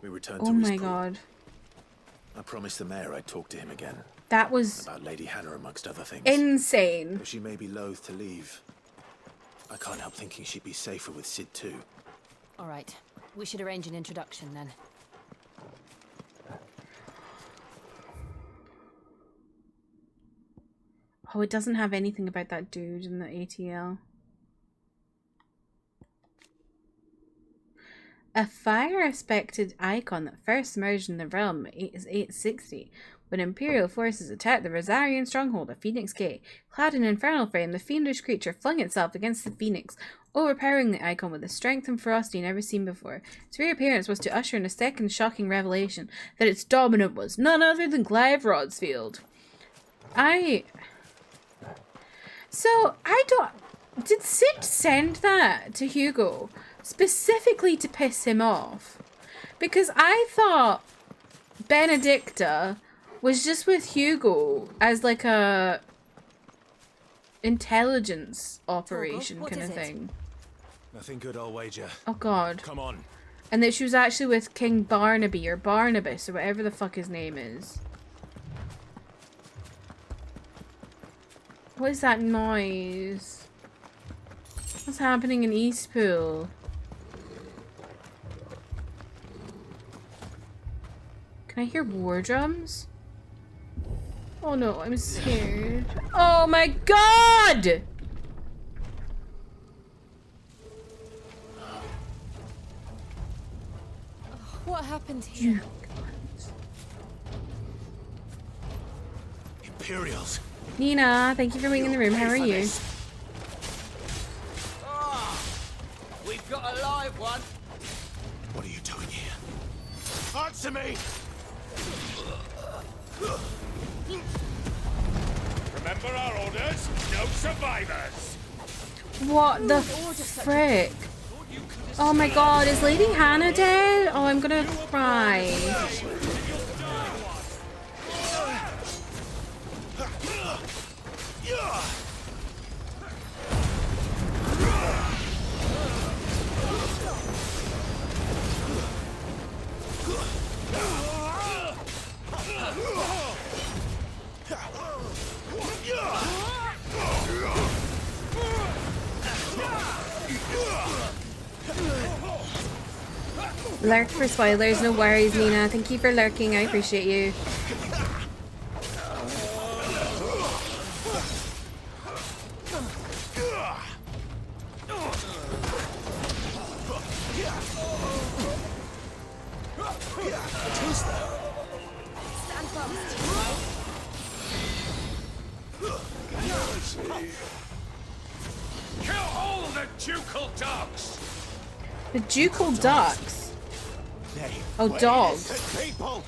We returned Oh to my his pool. god. I promised the mayor I'd talk to him again. That was about Lady Hannah, amongst other things. insane. Though she may be loath to leave, I can't help thinking she'd be safer with Sid too. All right. We should arrange an introduction then. Oh, it doesn't have anything about that dude in the ATL. A fire-aspected icon that first emerged in the realm is 860. When Imperial forces attacked the Rosarian stronghold of Phoenix Gate, clad in infernal frame, the fiendish creature flung itself against the Phoenix, overpowering the icon with a strength and ferocity never seen before. Its reappearance was to usher in a second shocking revelation, that its dominant was none other than Clive Rodsfield. Did Sid send that to Hugo specifically to piss him off? Because I thought Benedicta was just with Hugo as like a intelligence operation kind of thing. Nothing good, I'll wager. Oh god. Come on. And that she was actually with King Barnaby or Barnabas or whatever the fuck his name is. What is that noise? What's happening in Eastpool? Can I hear war drums? Oh no, I'm scared. Oh my god! What happened here? Imperials. Nina, thank you for being in the room. How are you? Oh, we've got a live one. What are you doing here? Answer me! Remember our orders? No survivors! What the frick? Oh my god, is Lady Hannah dead? Oh, I'm gonna cry. Lurk for spoilers, no worries, Nina. Thank you for lurking, I appreciate you. Kill all the ducal dogs! The ducal ducks? Oh, dogs. People!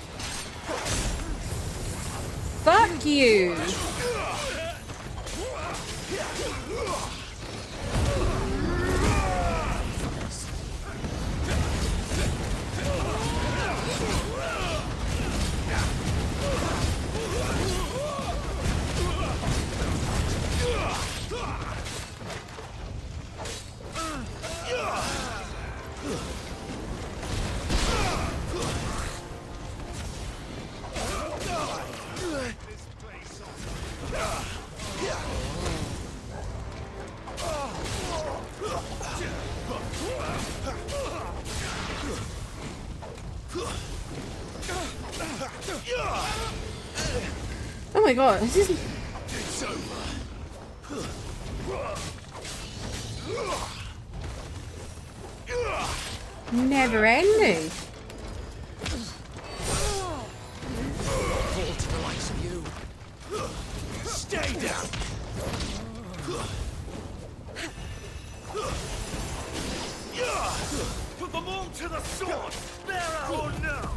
Fuck you! Oh my god, this is... It's over. never ending. Fall to the likes of you. Stay down! Put them all to the sword! Bearer or no!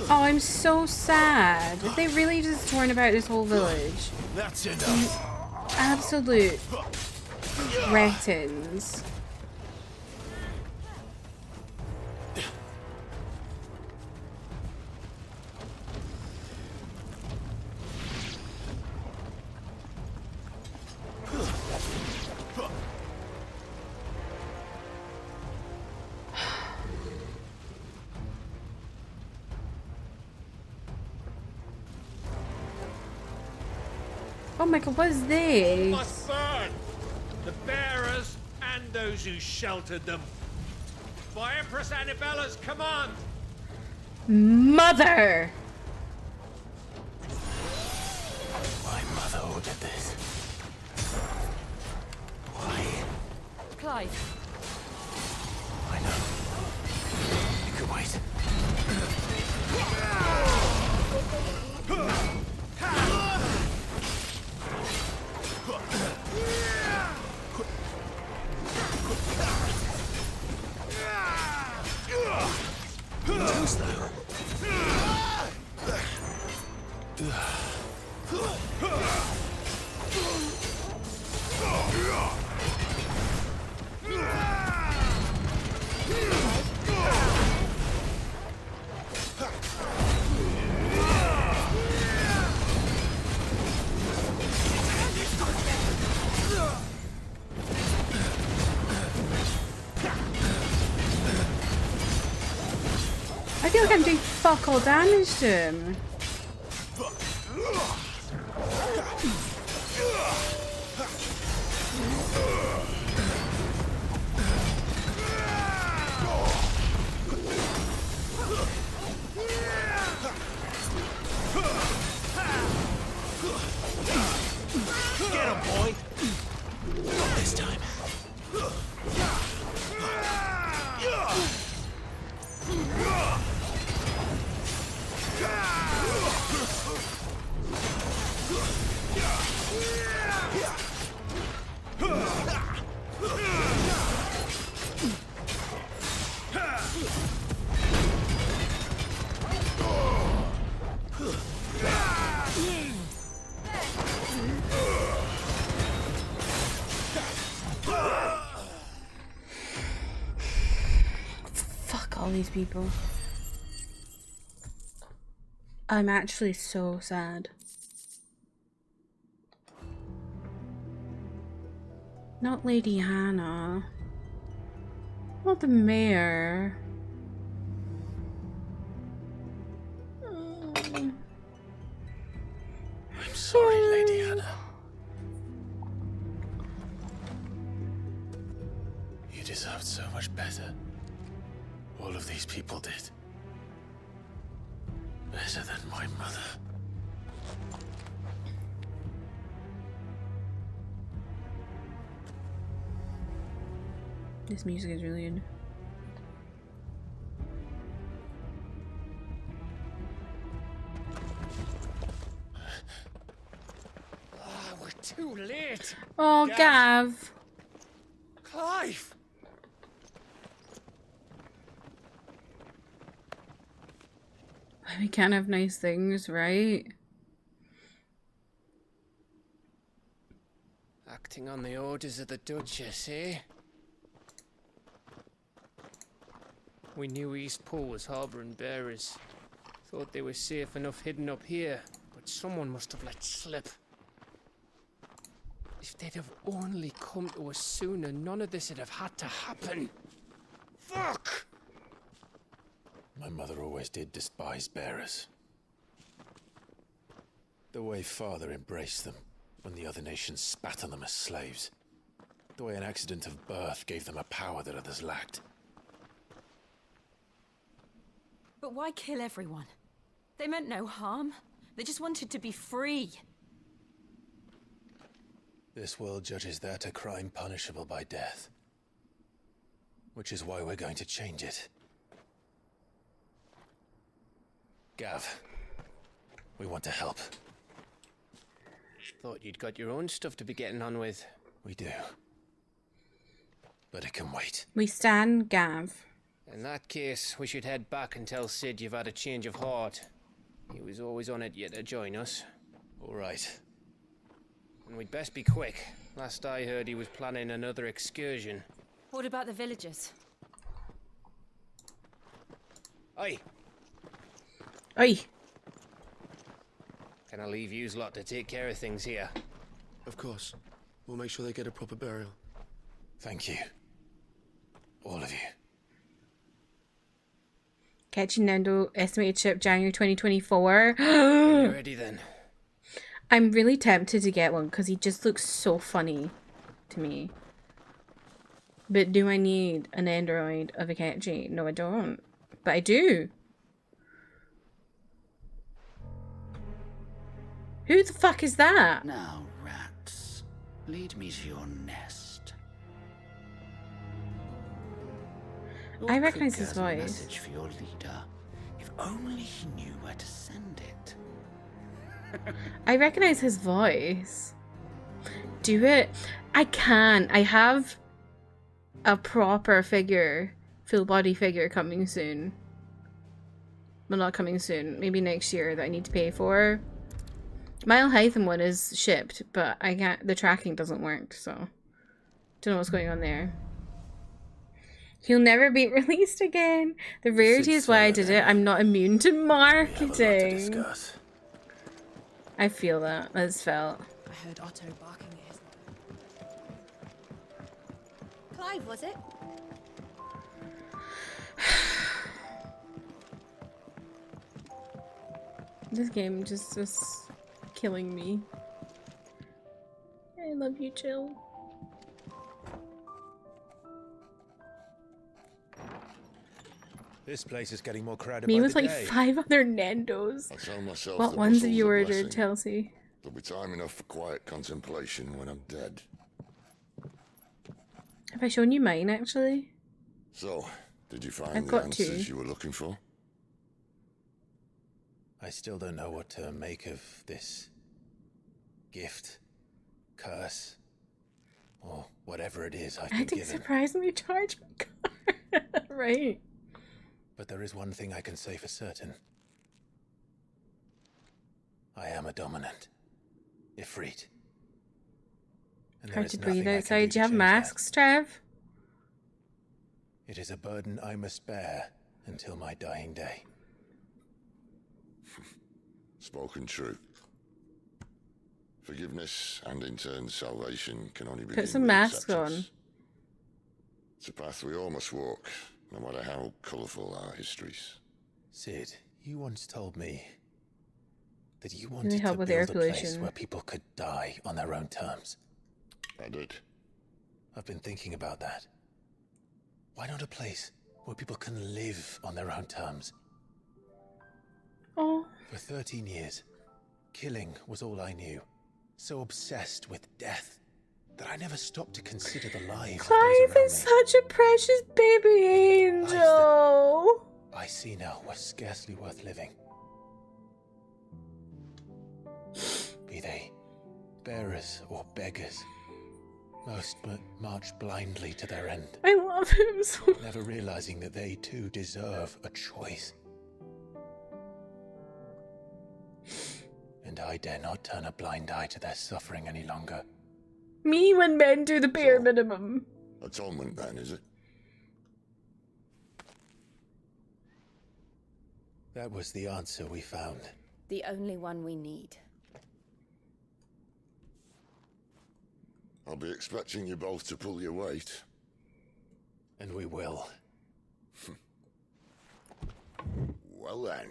Oh, I'm so sad. They really just torn about this whole village. That's enough. Absolute cretins. Oh my god, what is All this? must burn. The bearers and those who sheltered them. By Empress Annabella's command. Mother! My mother ordered this. Why? Clive, I know. You can wait. Too slow. I feel like I'm doing fuck all damage to him. Get him, boy! Not this time. Fuck all these people. I'm actually so sad. Not Lady Hannah. Not the mayor. I'm sorry, Lady Hannah. You deserved so much better. All of these people did. Better than my mother. This music is really good. We're too late. Oh, Gav. Clive! We can't have nice things, right? Acting on the orders of the Duchess, eh? We knew East Pool was harbouring bearers. Thought they were safe enough hidden up here, but someone must have let slip. If they'd have only come to us sooner, none of this would have had to happen. Fuck! My mother always did despise bearers. The way Father embraced them when the other nations spat on them as slaves. The way an accident of birth gave them a power that others lacked. but why kill everyone? They meant no harm. They just wanted to be free. This world judges that a crime punishable by death. Which is why we're going to change it. Gav, we want to help. Thought you'd got your own stuff to be getting on with. We do. But it can wait. We stand Gav. In that case, we should head back and tell Sid you've had a change of heart. He was always on it yet to join us. All right. And we'd best be quick. Last I heard, he was planning another excursion. What about the villagers? Aye. Oi! Can I leave yous lot to take care of things here? Of course. We'll make sure they get a proper burial. Thank you. All of you. Catching Nendo, estimated ship January 2024. You ready then? I'm really tempted to get one because he just looks so funny to me. But do I need an android of Akechi? No, I don't. But I do. Who the fuck is that? Now, rats, lead me to your nest. I recognize his Cook has a voice. message for your leader. If only he knew where to send it. I recognize his voice. Do it. I can. I have a proper figure, full body figure coming soon. Well, not coming soon. Maybe next year that I need to pay for. My Alhaitham one is shipped, but I can't. The tracking doesn't work, so don't know what's going on there. He'll never be released again. The rarity is why I did it. I'm not immune to marketing. I feel that. That's felt. I heard Otto barking at his... Clive, was it? This game just was killing me. I love you, Chill. This place is getting more crowded Me by with the like day. 5 other Nandos. I tell myself What that ones have my you soul's a ordered, blessing. Chelsea? There'll be time enough for quiet contemplation when I'm dead. Have I shown you mine, actually? So, did you I've find the got answers two. you were looking for? I still don't know what to make of this gift, curse, or whatever it is I've I been had to given. surprisingly charge my car. Right. But there is one thing I can say for certain. I am a dominant. Ifrit. And there Hard is to nothing breathe I can outside. Do you have to change masks, Trev? that. It is a burden I must bear until my dying day. Spoken true. Forgiveness and in turn salvation can only begin Put some with masks acceptance. on. It's a path we all must walk, no matter how colourful our histories. Sid, you once told me that you Really wanted help to with build air a place pollution. where people could die on their own terms. I did. I've been thinking about that. Why not a place where people can live on their own terms? Oh, For 13 years, killing was all I knew. So obsessed with death that I never stopped to consider the lives of those Clive around is me. such a precious baby angel. I see now were scarcely worth living. Be they bearers or beggars, most march blindly to their end, I love him so much. never realizing that they too deserve a choice. And I dare not turn a blind eye to their suffering any longer. Me when men do the bare So- minimum. Atonement then, is it? That was the answer we found. The only one we need. I'll be expecting you both to pull your weight. And we will. Well then,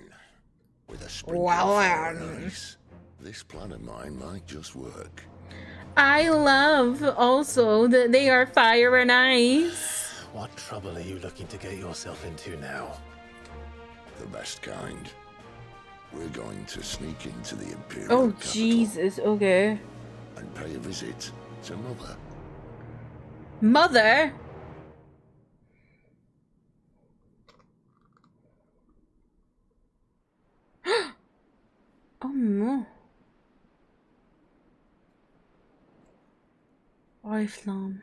with a sprinkle Well of fire then. and ice, this plan of mine might just work. I love also that they are fire and ice. What trouble are you looking to get yourself into now? The best kind. We're going to sneak into the Imperial Oh, capital Jesus. Okay. and pay a visit to Mother. Mother? Oh no. Oriflamme.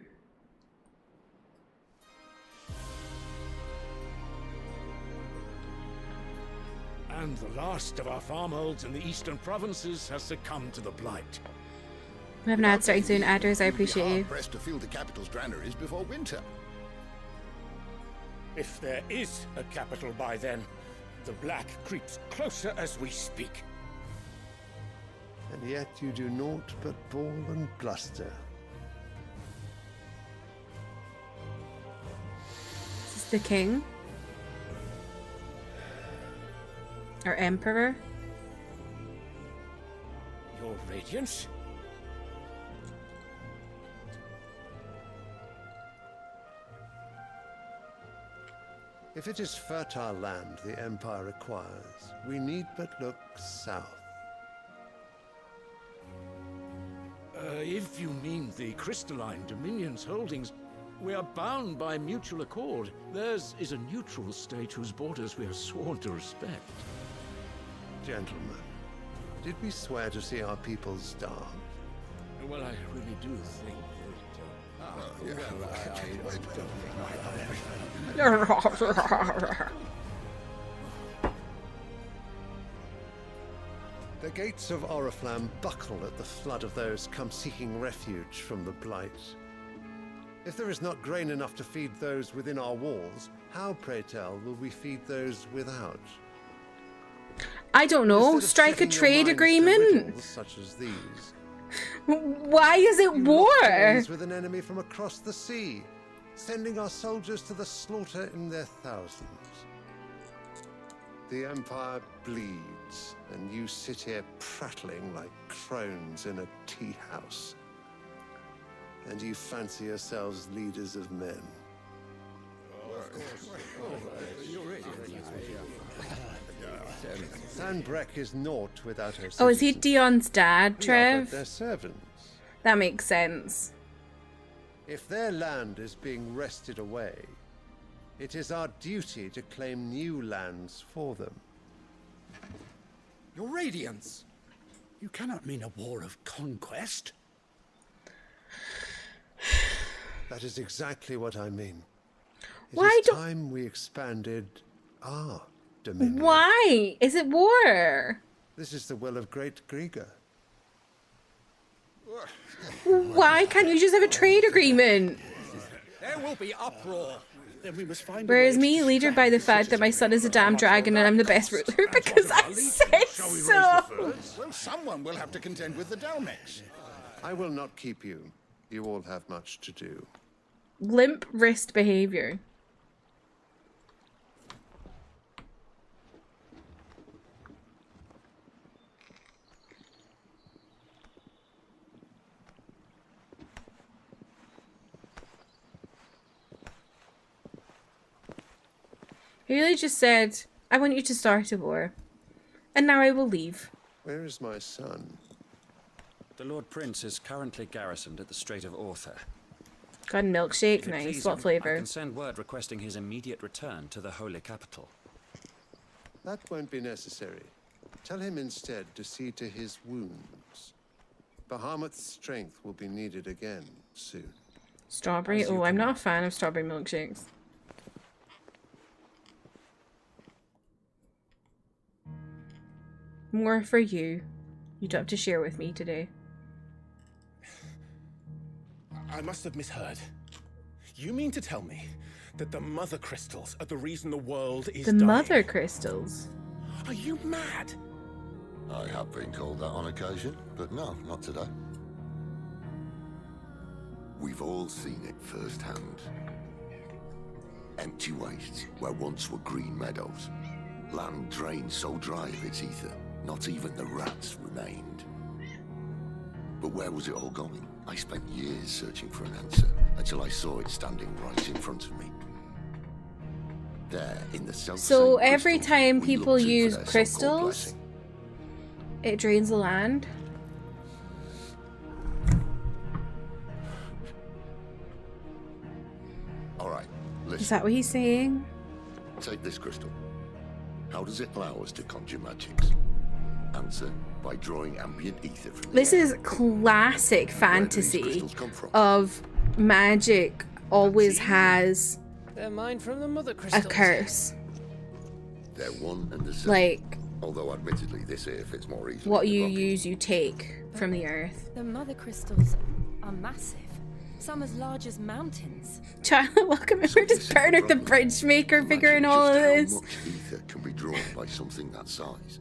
And the last of our farmholds in the eastern provinces has succumbed to the blight. We have an ad starting soon. Adders, I appreciate you. Pressed to fill the capital's granaries before winter. If there is a capital by then, the black creeps closer as we speak. And yet you do naught but bawl and bluster. Is this the king? Or emperor? Your Your Radiance? If it is fertile land the Empire requires, we need but look south. If you mean the crystalline Dominion's holdings, we are bound by mutual accord. Theirs is a neutral state whose borders we are sworn to respect. Gentlemen, did we swear to see our people starve? Well, I really do think that... The gates of Oriflamme buckle at the flood of those come seeking refuge from the Blight. If there is not grain enough to feed those within our walls, how, pray tell, will we feed those without? I don't know. Strike a trade agreement. Such as these. Why is it war? With an enemy from across the sea, sending our soldiers to the slaughter in their thousands. The Empire bleeds, and you sit here prattling like crones in a tea house. And you fancy yourselves leaders of men. Sanbreque is naught without her citizens. Oh, is he Dion's dad, We are but Trev? their servants. That makes sense. If their land is being wrested away, it is our duty to claim new lands for them. Your Radiance! You cannot mean a war of conquest. That is exactly what I mean. It Why is do- time we expanded our dominion. Why? Is it war? This is the will of Great Griga. Why can't you just have a trade agreement? There will be uproar. Then we must find Whereas me, leader by the fact that my son is a damn dragon and I'm the best ruler because I said so. Well, someone will have to contend with the Dalmex. I will not keep you. You all have much to do. Limp wrist behavior. He really just said, I want you to start a war. And now I will leave. Where is my son? The Lord Prince is currently garrisoned at the Strait of Arthur. Got a milkshake, If it nice. please What him, I flavour? can send word requesting his immediate return to the Holy Capital. That won't be necessary. Tell him instead to see to his wounds. Bahamut's strength will be needed again soon. Strawberry? Oh, I'm not a fan of strawberry milkshakes. More for you. You don't have to share with me today. I must have misheard. You mean to tell me that the Mother Crystals are the reason the world is The dying? Mother Crystals? Are you mad? I have been called that on occasion, but no, not today. We've all seen it firsthand. Empty wastes where once were green meadows. Land drained so dry of its ether, not even the rats remained. But where was it all going? I spent years searching for an answer, until I saw it standing right in front of me. There, in the self-same So every crystal, time we people looked in for use their so-called crystals, blessing. it drains the land? All right, listen. Is that what he's saying? Take this crystal. How does it allow us to conjure magics? Answer, by drawing ambient ether from the This air. is classic Where do these fantasy crystals come from? of magic always has They're mine from the Mother a Crystals. curse. They're one and the same. Like, Although admittedly this here fits more easily. what in the you bucket. use, you take from the earth. The mother crystals are massive. Some as large as mountains. Charlotte, welcome. We're just Bernard the bridge maker Imagine figuring all of just this. How much ether can be drawn by something that size?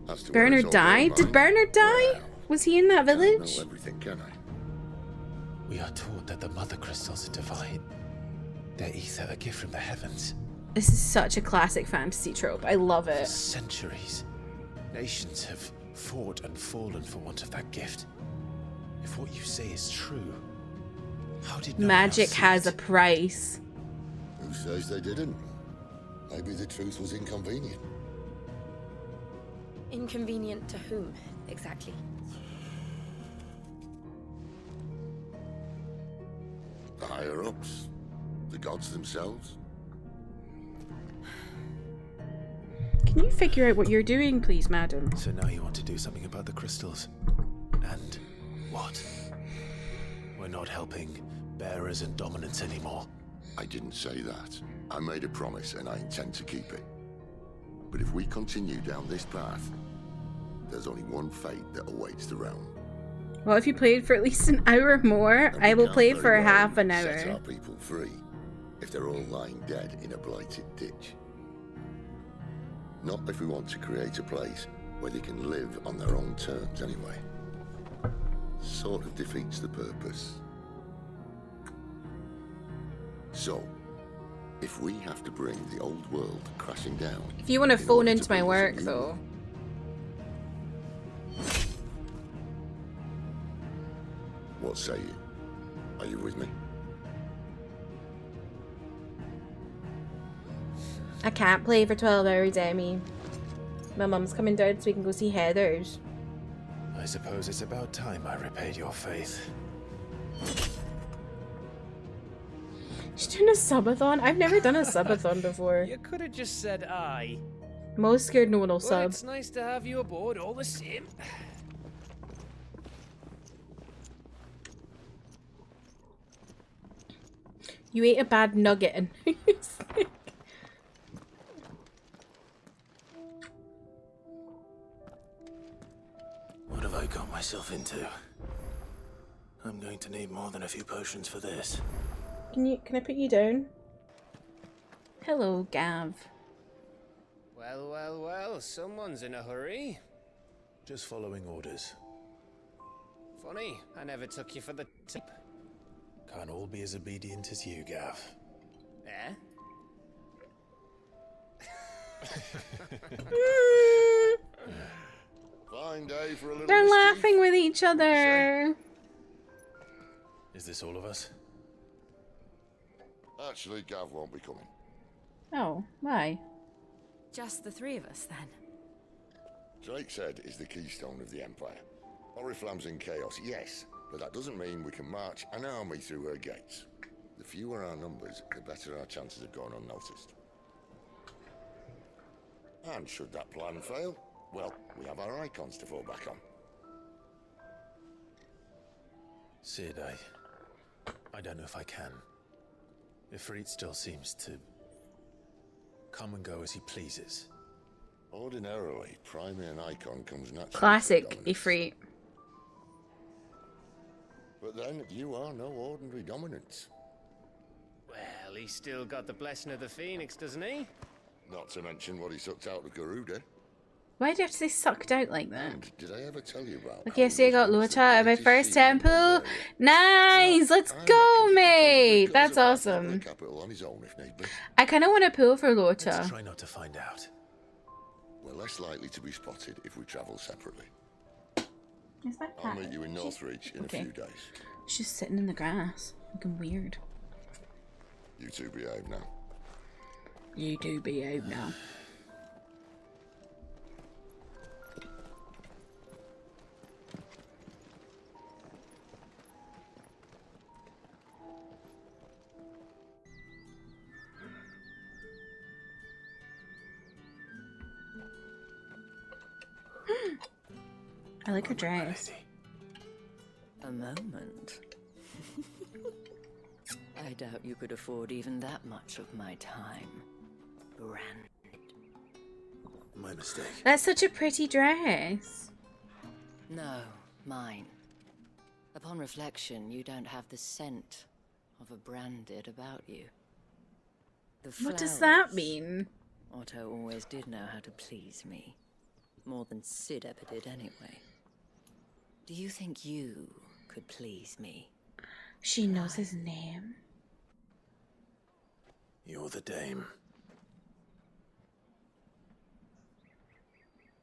As to where Bernard it's all died? gone Did by, Bernard die? well, Was he in that can't village? know everything, can I? We are taught that the Mother Crystals are divine. Their ether a gift from the heavens. This is such a classic fantasy trope. I love For it. centuries, nations have fought and fallen for want of that gift. If what you say is true, how did no one else Magic see has a it? price. Who says they didn't? Maybe the truth was inconvenient. Inconvenient to whom, exactly? The higher-ups? The gods themselves? Can you figure out what you're doing, please, madam? So now you want to do something about the crystals. And what? We're not helping bearers and dominants anymore. I didn't say that. I made a promise and I intend to keep it. But if we continue down this path, there's only one fate that awaits the realm. Well, if you played for at least an hour more, And I we will can't play very for well half an set hour. our people free if they're all lying dead in a blighted ditch. Not if we want to create a place where they can live on their own terms anyway. Sort of defeats the purpose. So, if we have to bring the old world crashing down... If you want to in phone order into my build us a work, new though. one, what say you? Are you with me? I can't play for 12 hours, Amy. My mum's coming down so we can go see Heathers. I suppose it's about time I repaid your faith. She's doing a subathon? I've never done a subathon before. You could have just said aye. Most scared no one will But sub. it's nice to have you aboard all the same. You ate a bad nugget and What have I got myself into? I'm going to need more than a few potions for this. Can I put you down? Hello, Gav. Well, well, well, someone's in a hurry. Just following orders. Funny, I never took you for the tip. Can't all be as obedient as you, Gav. Eh? Fine day for a little They're mischief. laughing with each other. Is this all of us? Actually, Gav won't be coming. Oh, why? Just the three of us, then. Drake's Head is the keystone of the Empire. Oriflamme's in chaos, yes, but that doesn't mean we can march an army through her gates. The fewer our numbers, the better our chances of going unnoticed. And should that plan fail, well, we have our icons to fall back on. Sid, I don't know if I can. Ifrit still seems to come and go as he pleases. Ordinarily, priming an icon comes naturally. Classic to dominance. Ifrit. But then, you are no ordinary dominant. Well, he's still got the blessing of the Phoenix, doesn't he? Not to mention what he sucked out of Garuda. Why do you have to say sucked out like that? And did I ever tell you about... Okay, so I got Lota at my first season in this temple. area? Nice! Let's I go, reckon he mate! probably That's goes about awesome. the capital on his own if need be. I kind of want to pull for Let's Lota. try not to find out. We're less likely to be spotted if we travel separately. Is that I'll cat? meet you in Northreach in okay. a few days. She's just sitting in the grass, looking weird. You two behave now. You do behave now. I like her dress. A moment. I doubt you could afford even that much of my time. Brand. My mistake. That's such a pretty dress. No, mine. Upon reflection, you don't have the scent of a branded about you. The What does that flowers. mean? Otto always did know how to please me. More than Sid ever did anyway. Do you think you could please me? She knows his name. You're the dame.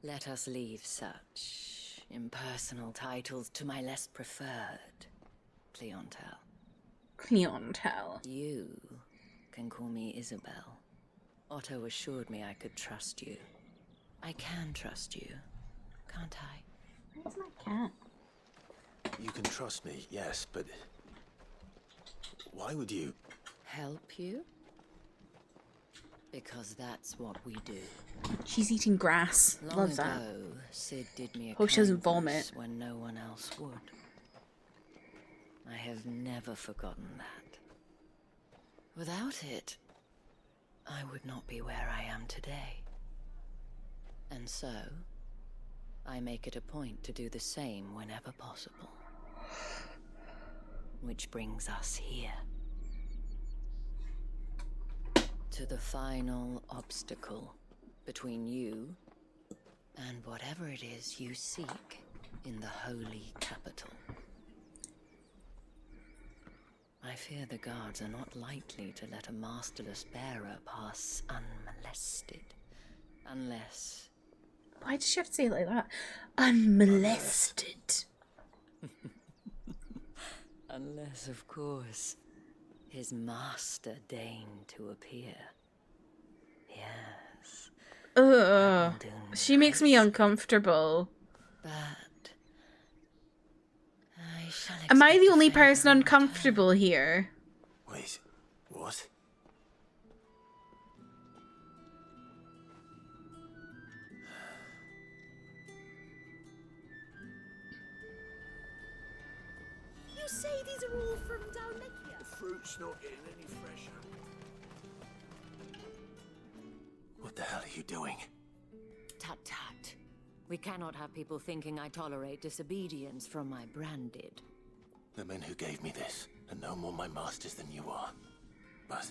Let us leave such impersonal titles to my less preferred clientele. Clientele. You can call me Isabel. Otto assured me I could trust you. I can trust you, can't I? Where's my cat? You can trust me, yes, but why would you? Help you? Because that's what we do. She's eating grass. Long Loves that. ago, Sid did me a Hope she doesn't kindness vomit. when no one else would. I have never forgotten that. Without it, I would not be where I am today. And so, I make it a point to do the same whenever possible. Which brings us here. To the final obstacle between you and whatever it is you seek in the holy capital. I fear the guards are not likely to let a masterless bearer pass unmolested. Unless... Why does she have to say it like that? Unmolested. Unless, of course, his master deigned to appear. Yes. Ugh. She makes me uncomfortable. But I shall Am I the only person uncomfortable here? Wait, what? You say these are all from down here? The fruit's not getting any fresher. What the hell are you doing? Tut tut. We cannot have people thinking I tolerate disobedience from my branded. The men who gave me this are no more my masters than you are. But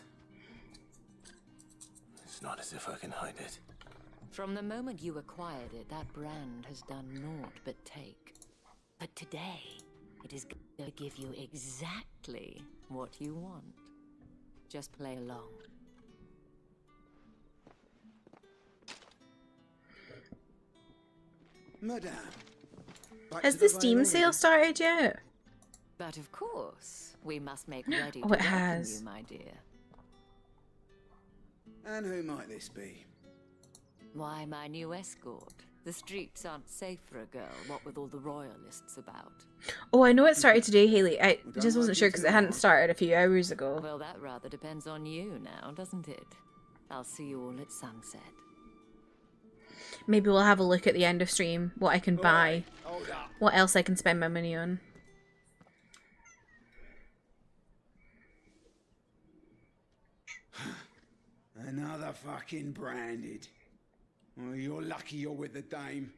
it's not as if I can hide it. From the moment you acquired it, that brand has done naught but take. But today, it is going to give you exactly what you want. Just play along. Madame. Has the Steam sale started yet? But of course, we must make ready Oh, to it welcome has. you, my dear. And who might this be? Why, my new escort. The streets aren't safe for a girl, what with all the royalists about. Oh, I know it started today, Haley. I just wasn't sure because it hadn't started a few hours ago. Well, that rather depends on you now, doesn't it? I'll see you all at sunset. Maybe we'll have a look at the end of stream, what I can buy, what else I can spend my money on. Another fucking branded. Well, you're lucky you're with the dame.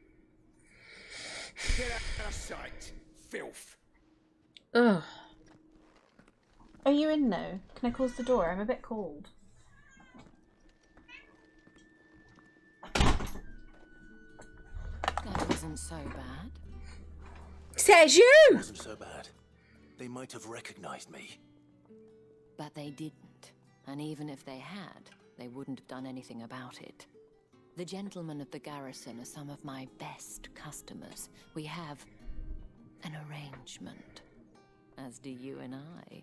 Get out of sight, filth. Ugh. Are you in now? Can I close the door? I'm a bit cold. That wasn't so bad. Says you! It wasn't so bad. They might have recognized me. But they didn't. And even if they had, they wouldn't have done anything about it. The gentlemen of the garrison are some of my best customers. We have an arrangement, as do you and I.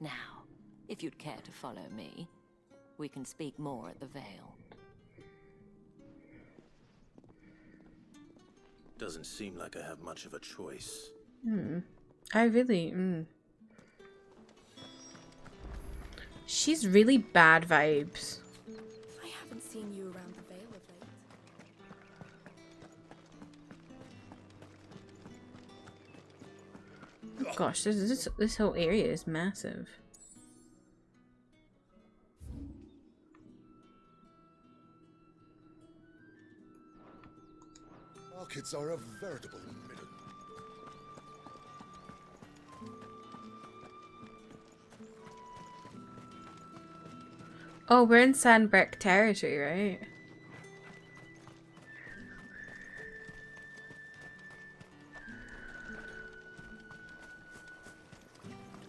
Now, if you'd care to follow me, we can speak more at the Vale. Doesn't seem like I have much of a choice. I really... She's really bad vibes. I haven't seen you around the Vale of late. Gosh, this whole area is massive. Markets are a veritable middle. Oh, we're in Sanbreque territory, right?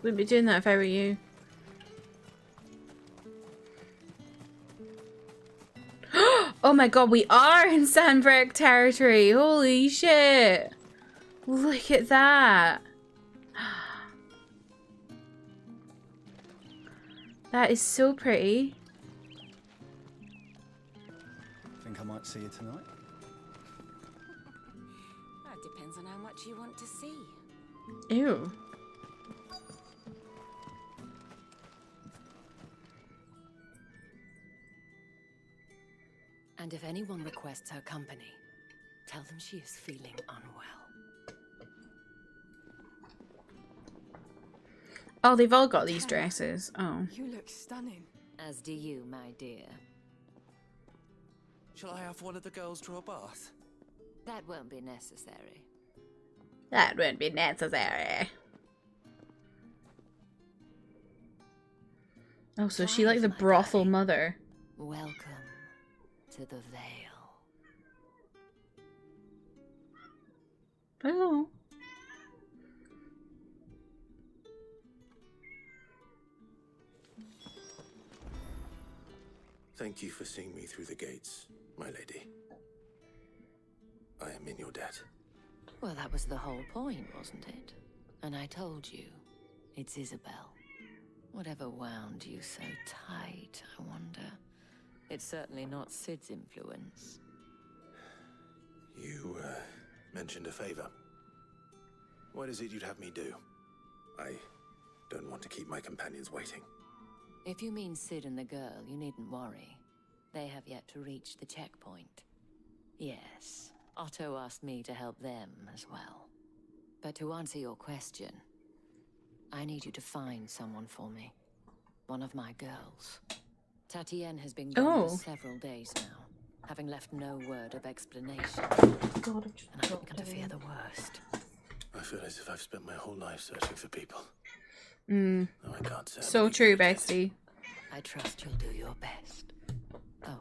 Wouldn't be doing that if I were you. Oh my god, we are in Sanbreque territory. Holy shit. Look at that. That is so pretty. Think I might see you tonight? That depends on how much you want to see. Ew. And if anyone requests her company, tell them she is feeling unwell. Oh, they've all got these dresses. Oh. You look stunning. As do you, my dear. Shall I have one of the girls draw a bath? That won't be necessary. That won't be necessary. Oh, so she like the brothel mother. Welcome to the Vale. Oh. Thank you for seeing me through the gates, my lady. I am in your debt. Well, that was the whole point, wasn't it? And I told you, it's Isabel. Whatever wound you so tight, I wonder. It's certainly not Sid's influence. You, mentioned a favor. What is it you'd have me do? I don't want to keep my companions waiting. If you mean Sid and the girl, you needn't worry. They have yet to reach the checkpoint. Yes, Otto asked me to help them as well. But to answer your question, I need you to find someone for me. One of my girls. Tatienne has been gone for several days now, having left no word of explanation. God, and I've begun to fear the worst. I feel as if I've spent my whole life searching for people. Mm. No, I can't say. So true, bestie. I trust you'll do your best. Oh,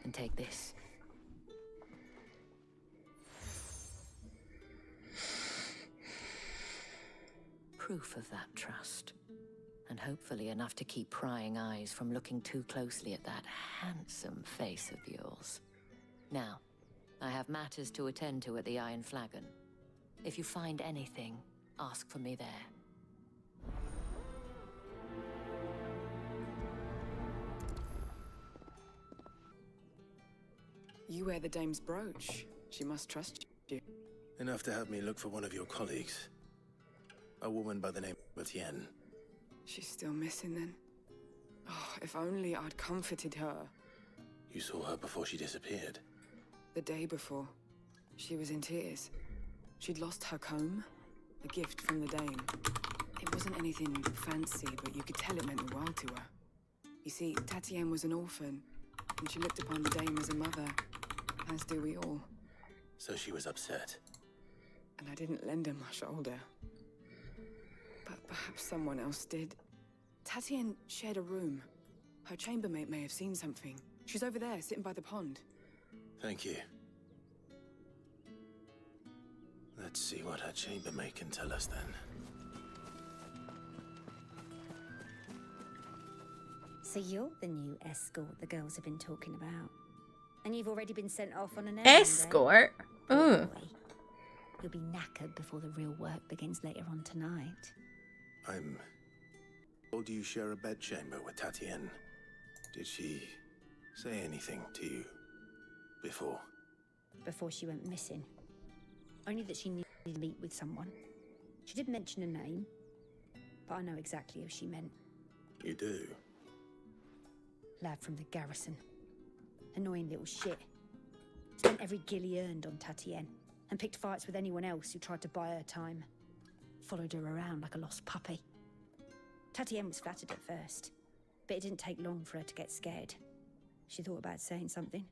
and take this. Proof of that trust. And hopefully enough to keep prying eyes from looking too closely at that handsome face of yours. Now, I have matters to attend to at the Iron Flagon. If you find anything, ask for me there. You wear the dame's brooch. She must trust you. Enough to have me look for one of your colleagues. A woman by the name of Tien. She's still missing then. Oh, if only I'd comforted her. You saw her before she disappeared. The day before. She was in tears. She'd lost her comb, a gift from the dame. It wasn't anything fancy, but you could tell it meant the world to her. You see, Tatienne was an orphan, and she looked upon the dame as a mother, as do we all. So she was upset. And I didn't lend her my shoulder. But perhaps someone else did. Tatienne shared a room. Her chambermaid may have seen something. She's over there, sitting by the pond. Thank you. Let's see what her chambermaid can tell us then. So you're the new escort the girls have been talking about. And you've already been sent off on an errand, Escort? Oh. You'll be knackered before the real work begins later on tonight. I'm told you share a bedchamber with Tatienne. Did she say anything to you before? Before she went missing. Only that she needed to meet with someone. She did mention a name, but I know exactly who she meant. You do? Lad from the garrison. Annoying little shit. Spent every gil he earned on Tatienne, and picked fights with anyone else who tried to buy her time. Followed her around like a lost puppy. Tatienne was flattered at first, but it didn't take long for her to get scared. She thought about saying something.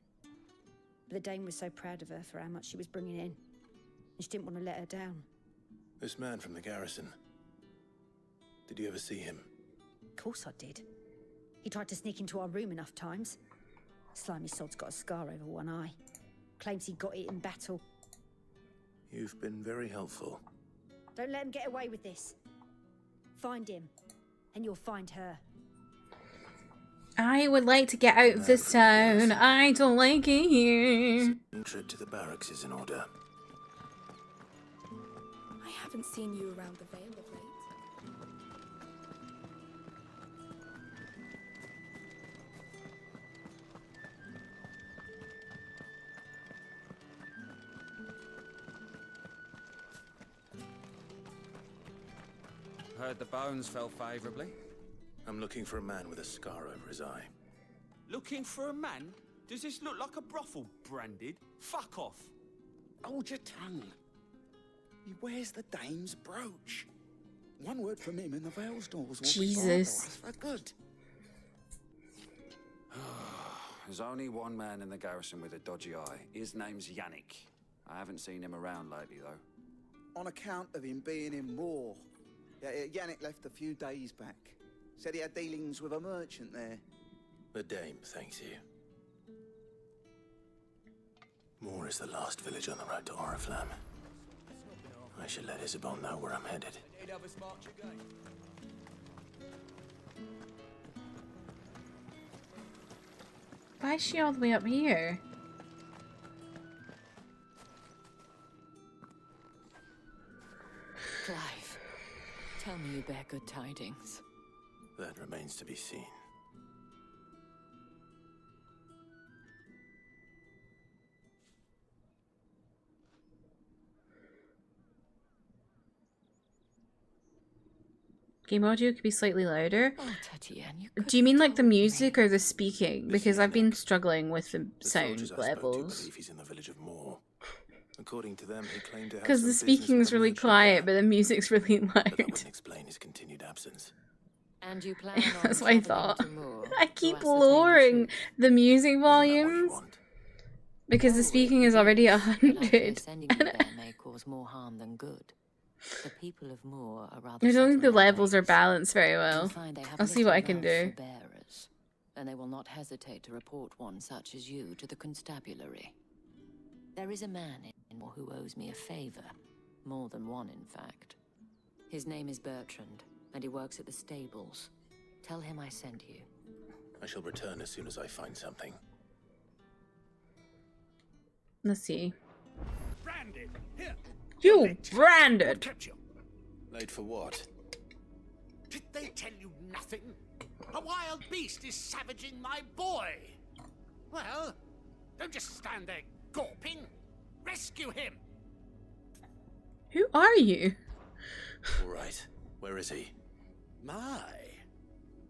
But the dame was so proud of her for how much she was bringing in, and she didn't want to let her down. This man from the garrison. Did you ever see him? Of course I did. He tried to sneak into our room enough times. Slimy sod's got a scar over one eye. Claims he got it in battle. You've been very helpful. Don't let him get away with this. Find him, and you'll find her. I would like to get out of this town. I don't like it here. Trip to the barracks is in order. I haven't seen you around the Vale of late. Heard the bones fell favourably. I'm looking for a man with a scar over his eye. Looking for a man? Does this look like a brothel, Branded? Fuck off. Hold your tongue. He wears the dame's brooch. One word from him and the Vale's doors will be barred to us for good. There's only one man in the garrison with a dodgy eye. His name's Yannick. I haven't seen him around lately, though. On account of him being in war. Yeah, Yannick left a few days back. Said he had dealings with a merchant there. The dame thanks you. Moor is the last village on the road to Oriflamme. I should let Isabel know where I'm headed. Why is she all the way up here? Clive, tell me you bear good tidings. That remains to be seen. Game audio could be slightly louder. Oh, Tatienne, Do you mean like the music or the speaking? Because I've been struggling with the sound levels. Believe he's in the village of Moor. According to them, he claimed to have Because some the business speaking is with a really merchant quiet, there, but the music's really but that loud. wouldn't explain his continued absence. And you plan on That's what I thought. travelling to Moor I to keep ascertain lowering the music volumes want? because the speaking is already 100. sending you there may cause more harm than good. The people of Moor are rather I don't think the settled in levels are ways. balanced very You'll well. find they have I'll see what I little can love do. for bearers, and they will not hesitate to report one such as you to the constabulary. There is a man in Moor who owes me a favor. More than one, in fact. His name is Bertrand, and he works at the stables. Tell him I sent you. I shall return as soon as I find something. Let's see. Branded, here. You branded! Late for what? Did they tell you nothing? A wild beast is savaging my boy. Well, don't just stand there gawping. Rescue him. Who are you? All right. Where is he? My.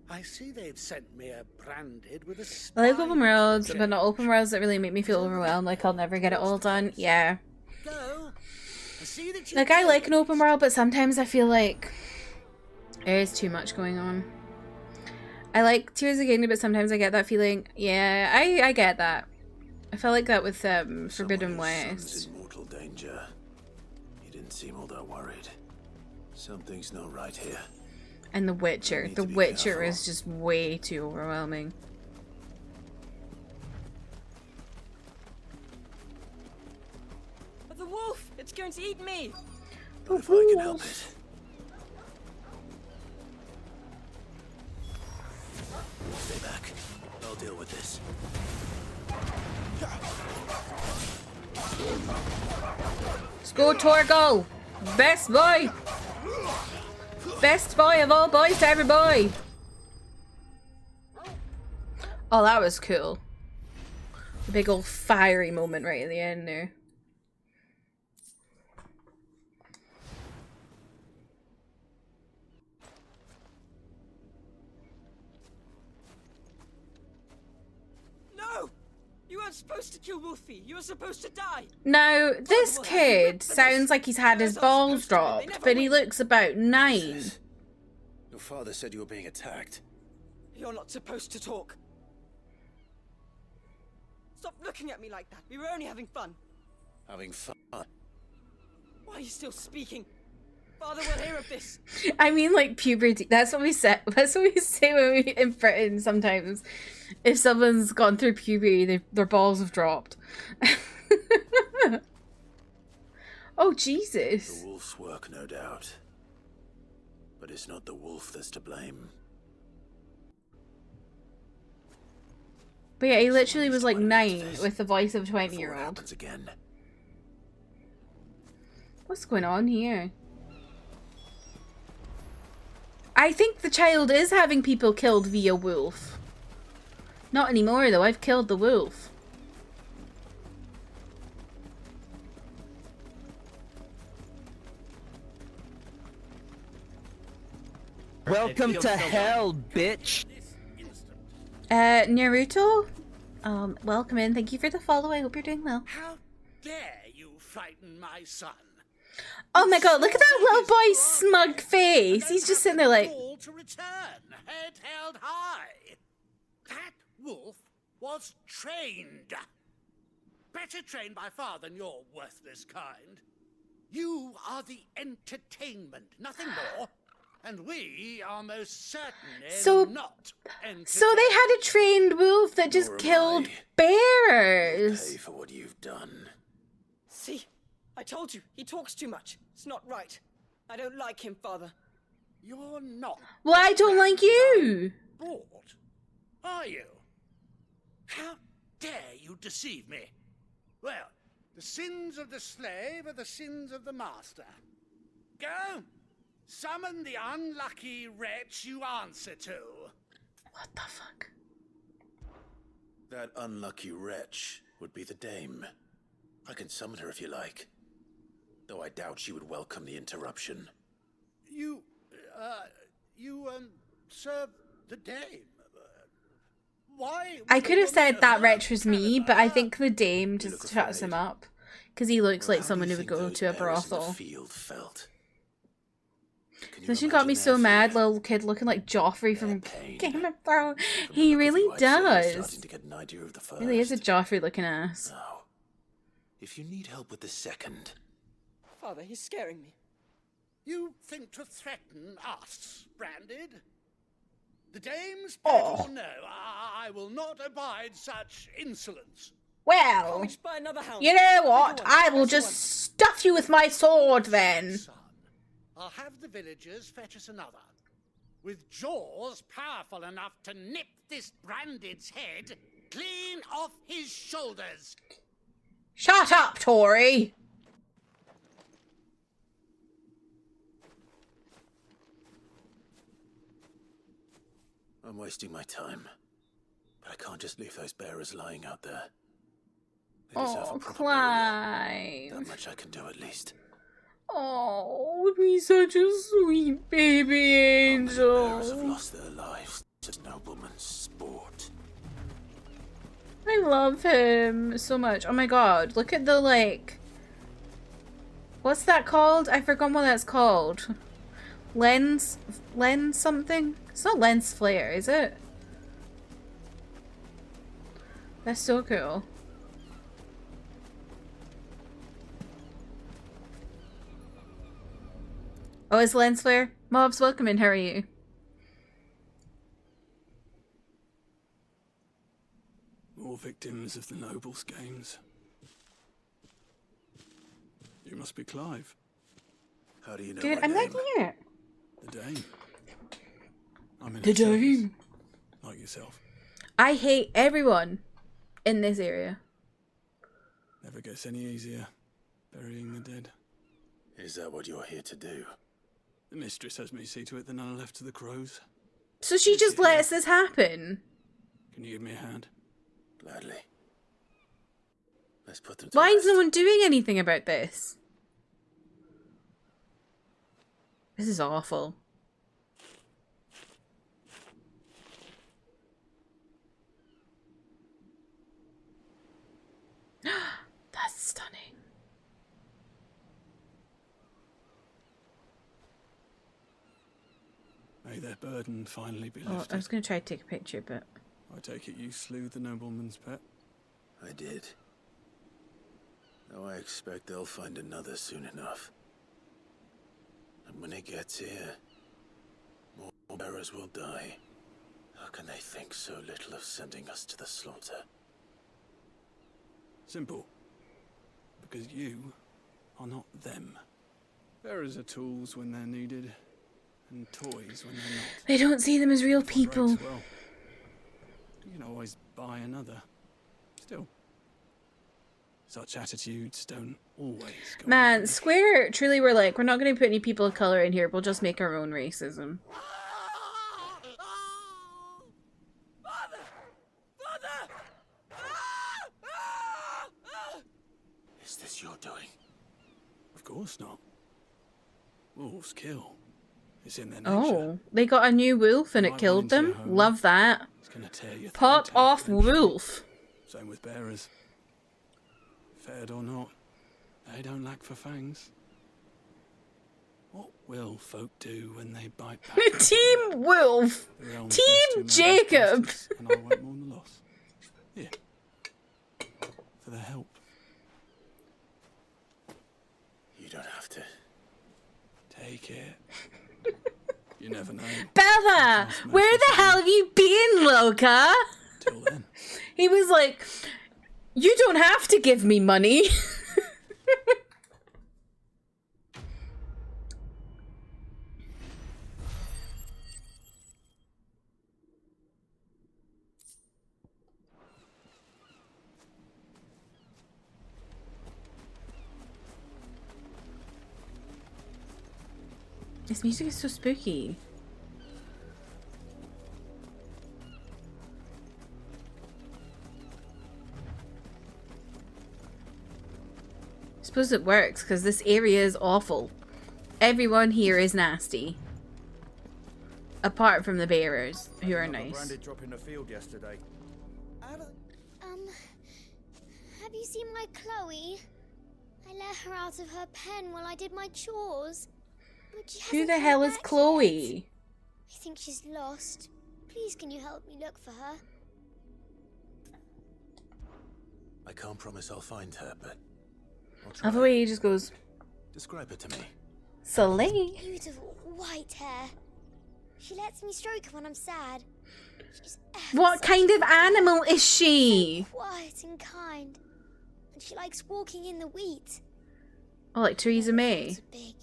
I see they've sent me a Branded with a I like spy open worlds, project. but not open worlds that really make me feel overwhelmed, like I'll never get it all done. Yeah. Go. I see that you Like, I like an open world, but sometimes I feel like there is too much going on. I like Tears of the Kingdom, but sometimes I get that feeling. Yeah, I get that. I felt like that with Forbidden West. In mortal danger. He didn't seem all that worried. Something's not right here. And The Witcher. The Witcher is just way too overwhelming. The wolf! It's going to eat me! But if I can help it. Stay back. I'll deal with this. Let's go, Torgal! Best boy! Best boy of all boys to every boy! Oh, that was cool. A big old fiery moment right at the end there. No! You weren't supposed to kill Wolfie. You were supposed to die. Now, this kid sounds like he's had his balls dropped, but he looks about 9. Your father said you were being attacked. You're not supposed to talk. Stop looking at me like that. We were only having fun. Having fun? Why are you still speaking? Father will hear of this. I mean, like, puberty. That's what we say. That's what we say when we in Britain sometimes. If someone's gone through puberty, their balls have dropped. Oh, Jesus. The wolf's work, no doubt. But it's not the wolf that's to blame. But yeah, he literally was like 9 with the voice of a 20-year-old. Happens again. What's going on here? I think the child is having people killed via wolf. Not anymore though, I've killed the wolf. Welcome to hell, bitch! Naruto? Welcome in. Thank you for the follow. I hope you're doing well. How dare you frighten my son? Oh my god, look at that little boy's smug face. He's just sitting there like... All to return, head held high. That wolf was trained. Better trained by far than your worthless kind. You are the entertainment, nothing more. And we are most certainly not entertained. So they had a trained wolf that just killed bears. Pay for what you've done. See? I told you, he talks too much. It's not right. I don't like him, Father. You're not. Well, I don't like you. Bought, are you? How dare you deceive me? Well, the sins of the slave are the sins of the master. Go, summon the unlucky wretch you answer to. What the fuck? That unlucky wretch would be the dame. I can summon her if you like. Though I doubt she would welcome the interruption. You serve the dame. Why? I could have said that wretch was me, but I think the dame just shuts him up. Because he looks like someone who would go to a brothel. So she got me so mad, little kid looking like Joffrey from Game of Thrones. He really does. Really is a Joffrey looking ass. Now, if you need help with the second... Father, he's scaring me. You think to threaten us, Branded? The dame's pet or no, I will not abide such insolence. Well, you know what? I will just stuff you with my sword then. I'll have the villagers fetch us another. With jaws powerful enough to nip this Branded's head clean off his shoulders. Shut up, Tory! I'm wasting my time. But I can't just leave those bearers lying out there. They deserve a proper Clive. burial. That much I can do at least. Oh, he's such a sweet baby angel. Bearers have lost their lives to nobleman's sport. I love him so much. Oh my god, look at the, like... What's that called? I forgot what that's called. Lens something? It's not lens flare, is it? That's so cool. Oh, it's lens flare? Mobs, welcome in. How are you? More victims of the nobles' games. You must be Clive. How do you know Good, my I'm name? liking it. The Dame. I'm in The her service, Dame. like yourself. I hate everyone in this area. Never gets any easier, burying the dead. Is that what you're here to do? The mistress has me see to it the none are left to the crows. So she just lets this happen? Can you give me a hand? Gladly. Let's put them to Why is rest. no one doing anything about this? This is awful. That's stunning. May their burden finally be Oh, lifted. I was going to try to take a picture, but... I take it you slew the nobleman's pet? I did. Though I expect they'll find another soon enough. And when it gets here, more bearers will die. How can they think so little of sending us to the slaughter? Simple. Because you are not them. Bearers are tools when they're needed, toys when they're not. They don't see them as real people. Well, you can always buy buy another. Still, such attitudes don't always go. Man, Square truly were like, we're not going to put any people of color in here. We'll just make our own racism. Is this your doing? Of course not. Wolves kill. It's in their nature. Oh, they got a new wolf and it killed them? Love that. It's gonna tear your Pot throat out off eventually. wolf. Same with bearers. Fed or not, they don't lack for fangs. What will folk do when they bite back? Team Wolf. The realm's Team lost too many Jacob. bastards, and I won't mourn the loss. Here. For the help. You don't have to. Take it. You never know. Bella, where the hell have you been, Loca? Till then. He was like, you don't have to give me money. This music is so spooky. I suppose it works because this area is awful. Everyone here is nasty. Apart from the bearers, who are nice. Branded drop in the field yesterday. Have you seen my Chloe? I let her out of her pen while I did my chores. But she Who hasn't the come hell is back Chloe? yet. I think she's lost. Please, can you help me look for her? I can't promise I'll find her, but I'll I try. love the way he just goes, Describe her to me. Soleil. Beautiful white hair. She lets me stroke her when I'm sad. She's What kind of animal is she? quiet and kind. And she likes walking in the wheat. Oh, like Theresa May. Big.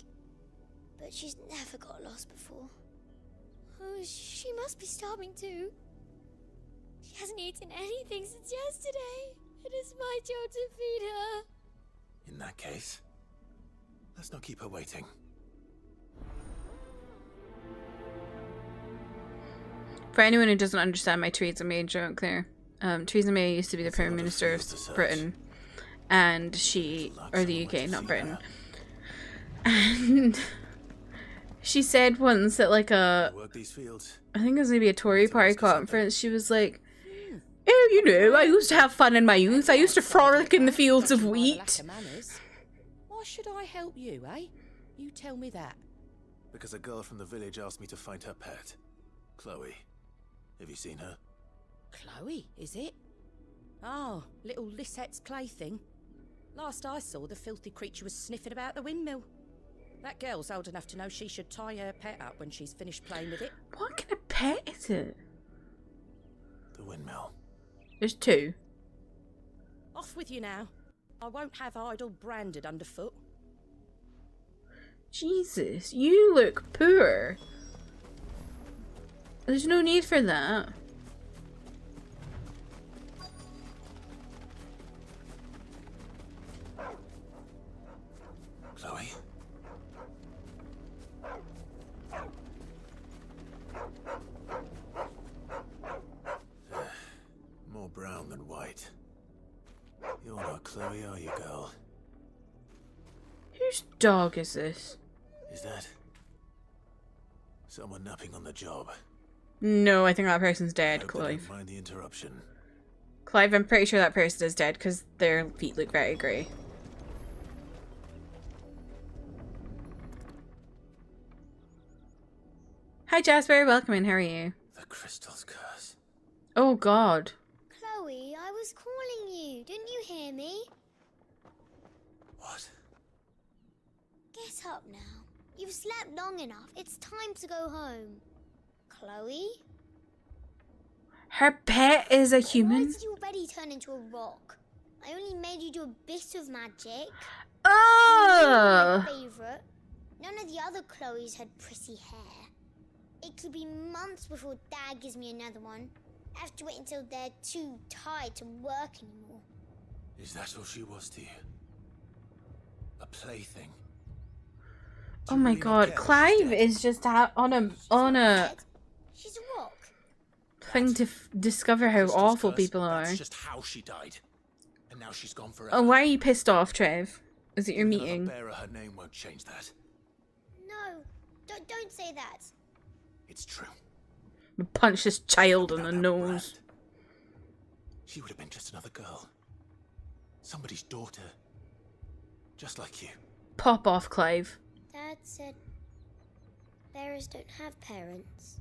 But she's never got lost before. Oh, she must be starving too. She hasn't eaten anything since yesterday. It is my job to feed her. In that case, let's not keep her waiting. For anyone who doesn't understand my Theresa May joke there, Theresa May used to be the Prime Minister of Britain, and she, or the UK, not Britain, and she said once at like a, I think it was maybe a Tory party conference, she was like, oh, you know, I used to have fun in my youth, I used to frolic in the fields of wheat. Why should I help you, eh? You tell me that. Because a girl from the village asked me to find her pet, Chloe. Have you seen her? Chloe, is it? Oh, little Lisette's plaything. Last I saw, the filthy creature was sniffing about the windmill. That girl's old enough to know she should tie her pet up when she's finished playing with it. What kind of pet is it? The windmill. There's two. Off with you now. I won't have idle branded underfoot. Jesus, you look poor. There's no need for that. Chloe? More brown than white. You're not Chloe, are you, girl? Whose dog is this? Is that someone napping on the job? No, I think that person's dead, I Clive. don't mind the interruption. Clive, I'm pretty sure that person is dead because their feet look very grey. Hi Jasper, welcome in, how are you? The crystal's curse. Oh god. Chloe, I was calling you. Didn't you hear me? What? Get up now. You've slept long enough. It's time to go home. Chloe? Her pet is a Why human? did you already turn into a rock? I only made you do a bit of magic. Oh! My favourite. None of the other Chloes had pretty hair. It could be months before Dad gives me another one. have to wait until they're too tired to work anymore. Is that all she was to you? A plaything? Oh my god, Clive is just out on a She's a rock. thing to discover how awful people are. That's just how she died. And now she's gone forever. Oh, why are you pissed off, Trev? Is it your meeting? Bearer, her name won't change that. No, don't say that. It's true. Punch this child in the nose. She would have been just another girl. Somebody's daughter. Just like you. Pop off, Clive. Dad said bearers don't have parents.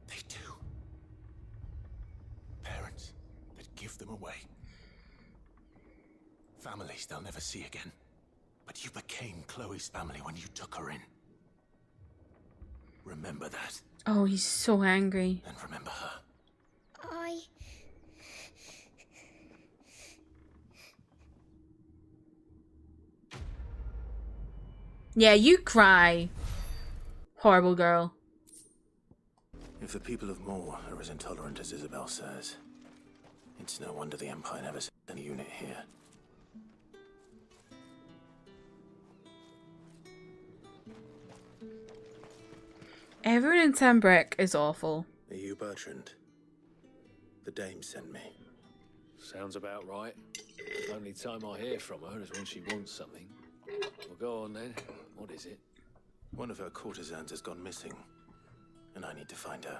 They do. Parents that give them away. Families they'll never see again. But you became Chloe's family when you took her in. Remember that. Oh, he's so angry. And remember her. Yeah, you cry. Horrible girl. If the people of Moor are as intolerant as Isabel says, it's no wonder the Empire never sent a unit here. Everyone in Sanbreque is awful. Are you Bertrand? The dame sent me. Sounds about right. Only time I hear from her is when she wants something. Well, go on then. What is it? One of her courtesans has gone missing, and I need to find her.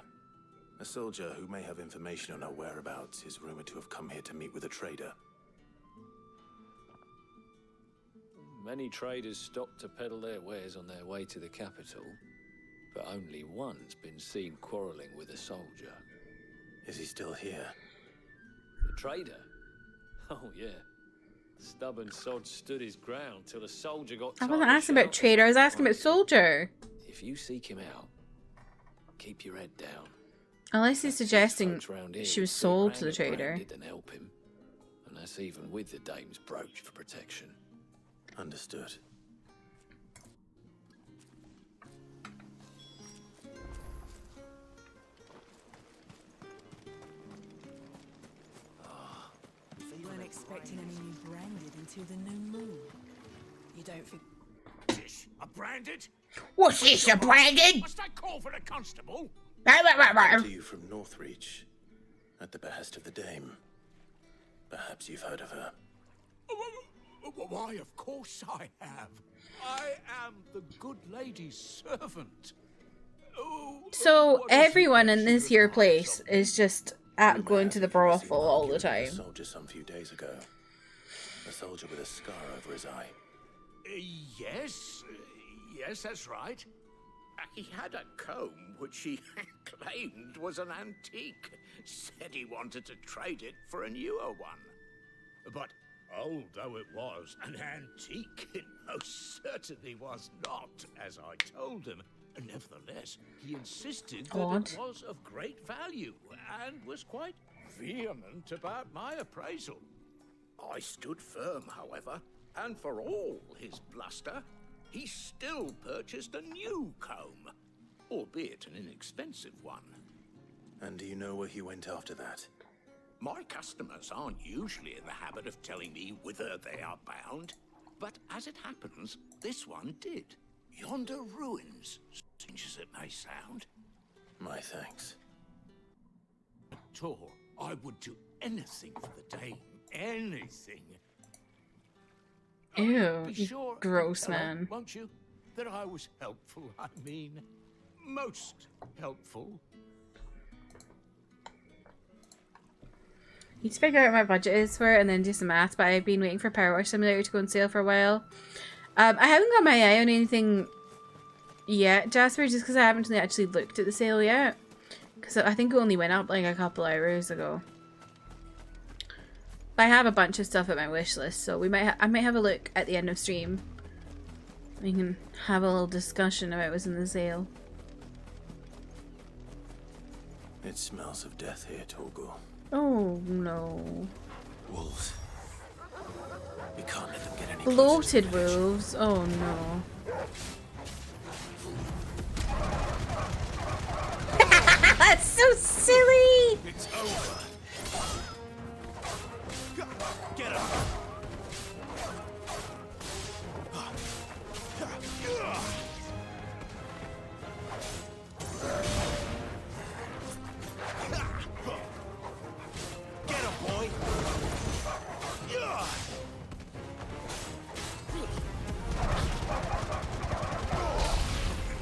A soldier who may have information on her whereabouts is rumored to have come here to meet with a trader. Many traders stop to peddle their wares on their way to the capital, but only one's been seen quarrelling with a soldier. Is he still here? The trader? Oh, yeah. Stubborn sod stood his ground till the soldier got I wasn't asking about trader, I was asking about soldier. If you seek him out, keep your head down. Unless he's suggesting she was sold to the trader. Didn't help him, and that's even with the dame's brooch for protection. Understood. You weren't expecting any new branded until the new moon. You don't think... This a branded? What's this, a branded? Must I call for a constable? To you from Northreach, at the behest of the dame. Perhaps you've heard of her. Why, of course I have. I am the good lady's servant. So everyone in this here place is just at going to the brothel all the time. A soldier some few days ago. A soldier with a scar over his eye. Yes, that's right. He had a comb which he claimed was an antique. Said he wanted to trade it for a newer one. But old though it was, an antique it most certainly was not, as I told him. Nevertheless, he insisted that it was of great value and was quite vehement about my appraisal. I stood firm, however, and for all his bluster, he still purchased a new comb, albeit an inexpensive one. And do you know where he went after that? My customers aren't usually in the habit of telling me whither they are bound, but as it happens, this one did. Yonder ruins, strange as it may sound. My thanks. At all, I would do anything for the dame. Anything. Ew, Be you sure gross and tell her, man. won't you? That I was helpful, I mean, most helpful. Need to figure out what my budget is for it and then do some math, but I've been waiting for Power Wash Simulator to go on sale for a while. I haven't got my eye on anything yet, Jasper, just because I haven't really actually looked at the sale yet. Because I think it only went up like a couple hours ago. But I have a bunch of stuff at my wish list, so I might have a look at the end of stream. We can have a little discussion about what's in the sale. It smells of death here, Torgal. Oh no. Wolves. We can't let them get any Bloated wolves. Oh no. That's so silly! It's over. Get him! Get him, boy!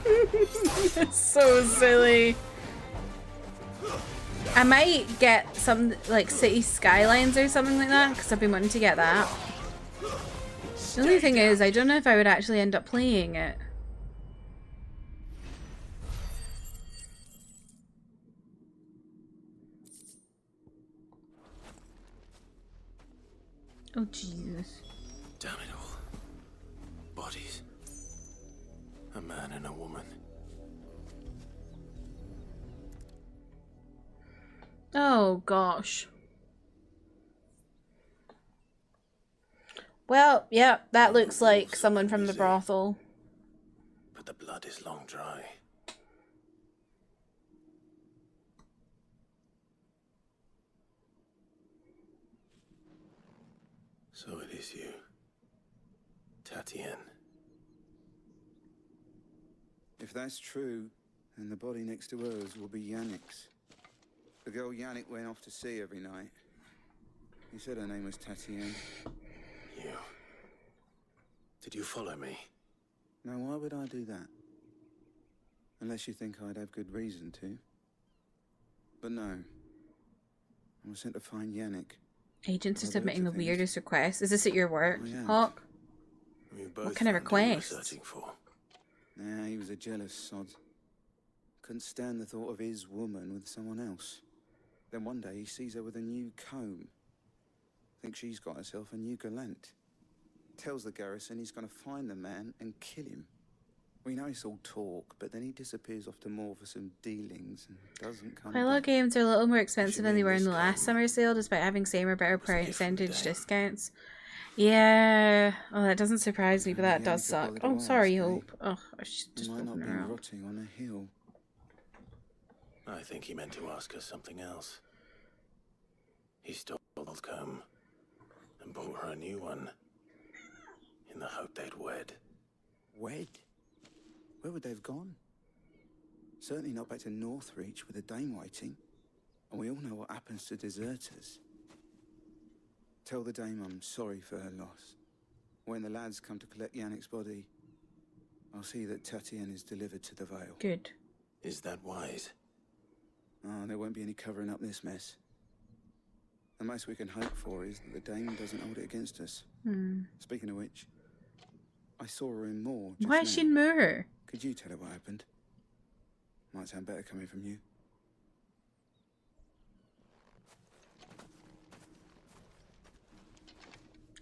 It's so silly. I might get some like city skylines or something like that because I've been wanting to get that. The only thing is, I don't know if I would actually end up playing it. Oh Jesus. Damn it all. Bodies. A man and a woman. Oh gosh. Well, yeah, that looks like someone from the brothel. But the blood is long dry. So it is you, Tatienne. If that's true, then the body next to hers will be Yannick's. The girl Yannick went off to sea every night. He said her name was Tatienne. You. Did you follow me? Now, why would I do that? Unless you think I'd have good reason to. But no. I was sent to find Yannick. Agents are submitting the weirdest requests. Is this at your work, Oh, yeah. Hawk? We both What kind of found who we were request? searching for. Nah, he was a jealous sod. Couldn't stand the thought of his woman with someone else. Then one day he sees her with a new comb. Thinks she's got herself a new gallant. Tells the garrison he's gonna find the man and kill him. We know it's all talk, but then he disappears off to more for some dealings and doesn't come Quite a lot of back. games are a little more expensive than they were in the last summer sale, despite having same or better percentage discounts. Yeah. Oh, that doesn't surprise me, but that does suck. Oh, sorry, Hope. Oh, I should just Might not open be her up. rotting on a hill. I think he meant to ask us something else. He stole the old comb and bought her a new one in the hope they'd wed. Wed? Where would they have gone? Certainly not back to Northreach with a dame waiting. And we all know what happens to deserters. Tell the dame I'm sorry for her loss. When the lads come to collect Yannick's body, I'll see that Tatienne is delivered to the Vale. Good. Is that wise? Oh, there won't be any covering up this mess. The most we can hope for is that the dame doesn't hold it against us. Speaking of which, I saw her in Moor just Why is she now. in Moor? Could you tell her what happened? Might sound better coming from you.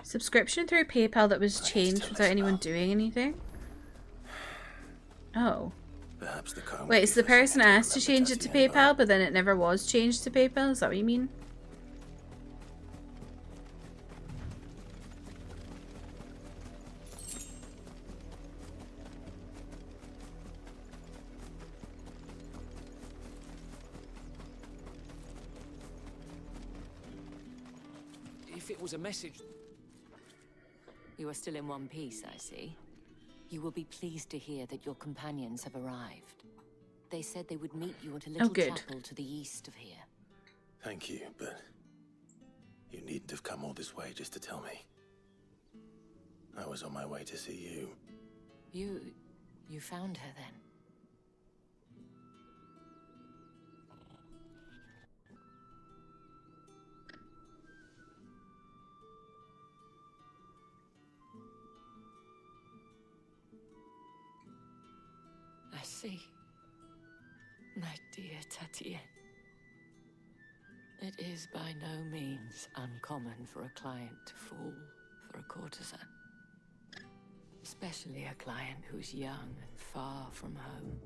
Subscription through PayPal that was changed without anyone doing anything? Oh. Perhaps the comb. Wait, so the person asked to change it to PayPal, but then it never was changed to PayPal? Is that what you mean? If it was a message... You are still in one piece, I see. You will be pleased to hear that your companions have arrived. They said they would meet you at a little chapel to the east of here. Thank you, but you needn't have come all this way just to tell me. I was on my way to see you. You found her then? I see. My dear Tatienne. It is by no means uncommon for a client to fall for a courtesan. Especially a client who's young and far from home.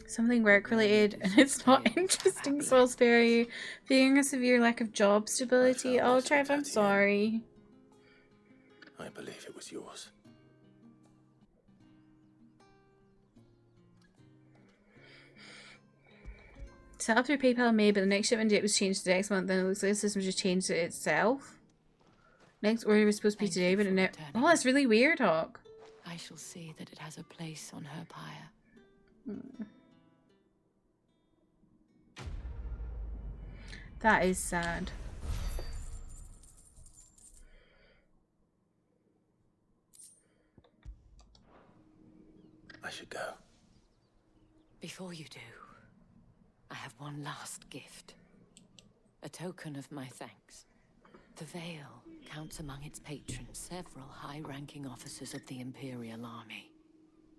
Something work related, and it's not interesting, so I'll spare you. Feeling a severe lack of job stability. Oh, Trev, I'm sorry. I believe it was yours. Set up through PayPal in May, but the next shipment date was changed to next month, then it looks like the system just changed it itself. Next order was supposed to be today, but it never... Oh, that's really weird, Hawk. I shall see that it has a place on her pyre. That is sad. I should go. Before you do, I have one last gift. A token of my thanks. The Vale counts among its patrons several high-ranking officers of the Imperial Army.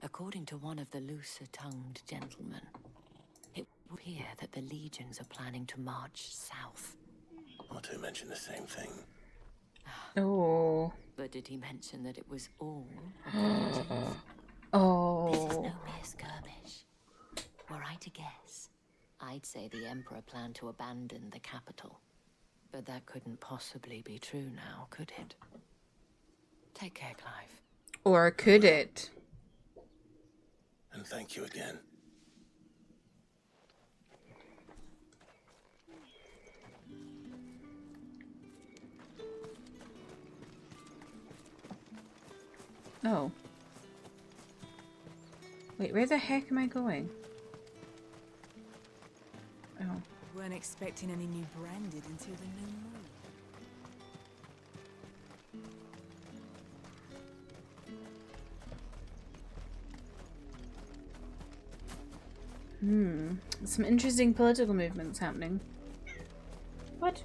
According to one of the looser-tongued gentlemen, it would appear that the legions are planning to march south. Not to mention the same thing. Oh. But did he mention that it was all of the legions? Oh. This is no mere skirmish. Were I to guess, I'd say the Emperor planned to abandon the capital. But that couldn't possibly be true now, could it? Take care, Clive. Or could it? And thank you again. Oh. Wait, where the heck am I going? Oh. Weren't expecting any new branded until the new moon. Some interesting political movements happening. What?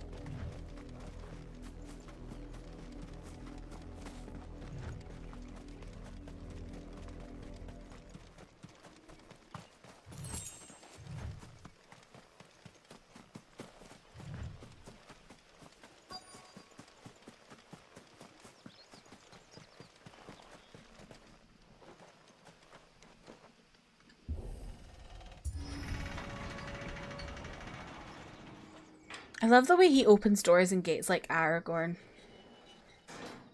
I love the way he opens doors and gates like Aragorn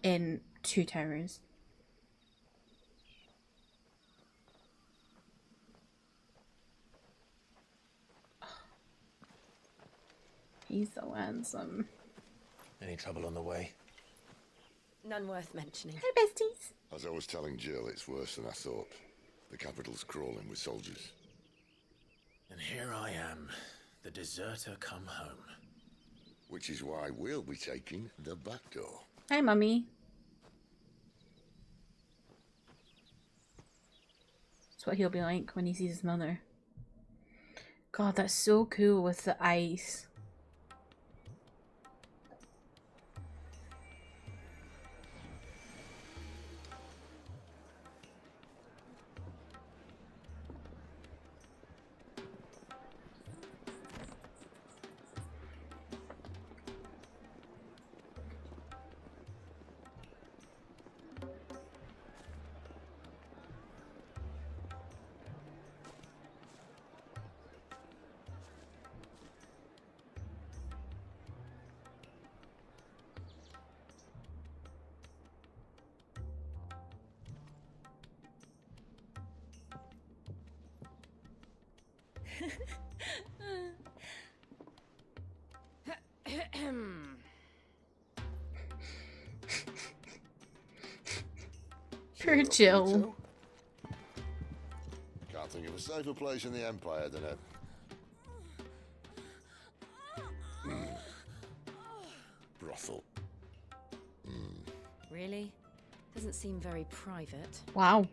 in Two Towers. He's so handsome. Any trouble on the way? None worth mentioning. Hi, besties. As I was telling Jill, it's worse than I thought. The capital's crawling with soldiers. And here I am, the deserter come home. Which is why we'll be taking the back door. Hi, Mummy. That's what he'll be like when he sees his mother. God, that's so cool with the ice. Poor Jill. Can't think of a safer place in the Empire than a... brothel. Really? Doesn't seem very private. Wow.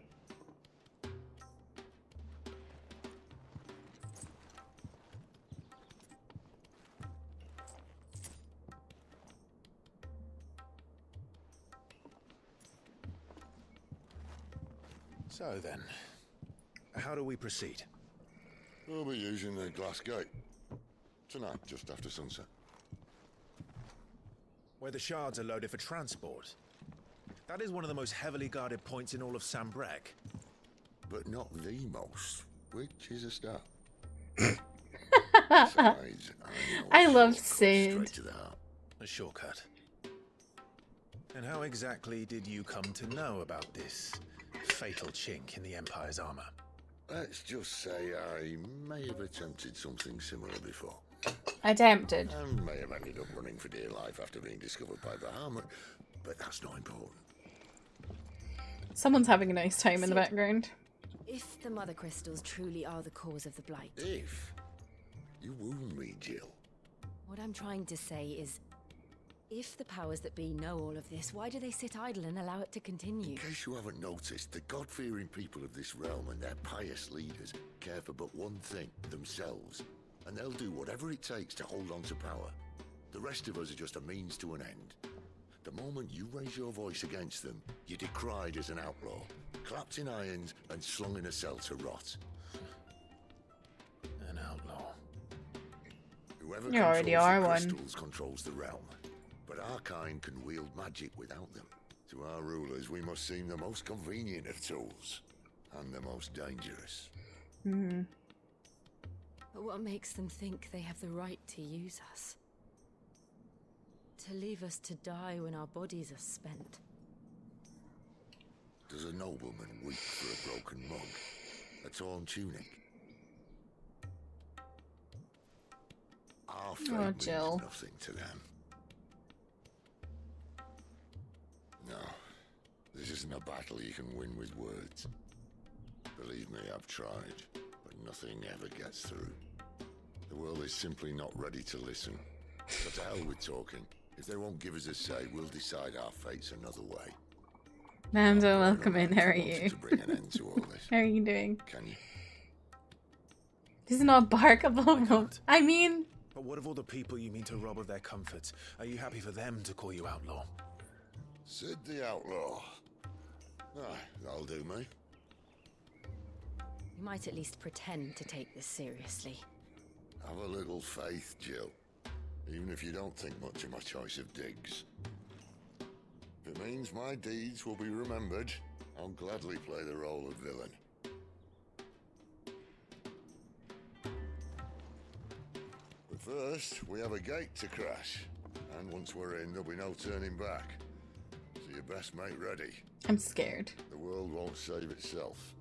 So then, how do we proceed? We'll be using the glass gate. Tonight, just after sunset. Where the shards are loaded for transport. That is one of the most heavily guarded points in all of Sanbreque. But not the most, which is a start. Besides, I love Sid. straight to the heart. A shortcut. And how exactly did you come to know about this fatal chink in the Empire's armor? Let's just say I may have attempted something similar before. Attempted. And may have ended up running for dear life after being discovered by Bahamut. but that's not important. Someone's having a nice time in the background. If the Mother Crystals truly are the cause of the Blight... If? You wound me, Jill. What I'm trying to say is, if the powers that be know all of this, why do they sit idle and allow it to continue? In case you haven't noticed, the God-fearing people of this realm and their pious leaders care for but one thing, themselves. And they'll do whatever it takes to hold on to power. The rest of us are just a means to an end. The moment you raise your voice against them, you're decried as an outlaw, clapped in irons and slung in a cell to rot. An outlaw. Whoever You already are the one. crystals controls the realm, but our kind can wield magic without them. To our rulers, we must seem the most convenient of tools, and the most dangerous. Hmm. But what makes them think they have the right to use us? To leave us to die when our bodies are spent? Does a nobleman weep for a broken mug? A torn tunic? Our fate means Jill. nothing to them. No, this isn't a battle you can win with words. Believe me, I've tried, but nothing ever gets through. The world is simply not ready to listen. So to hell with talking. If they won't give us a say, we'll decide our fates another way. Mando, welcome in. How are you? To bring an end to all this. How are you doing? Can you? This is not barkable. I mean... But what of all the people you mean to rob of their comforts? Are you happy for them to call you outlaw? Sid the Outlaw. Ah, that'll do me. You might at least pretend to take this seriously. Have a little faith, Jill. Even if you don't think much of my choice of digs. If it means my deeds will be remembered, I'll gladly play the role of villain. But first, we have a gate to crash. And once we're in, there'll be no turning back. So you best make ready. I'm scared. The world won't save itself.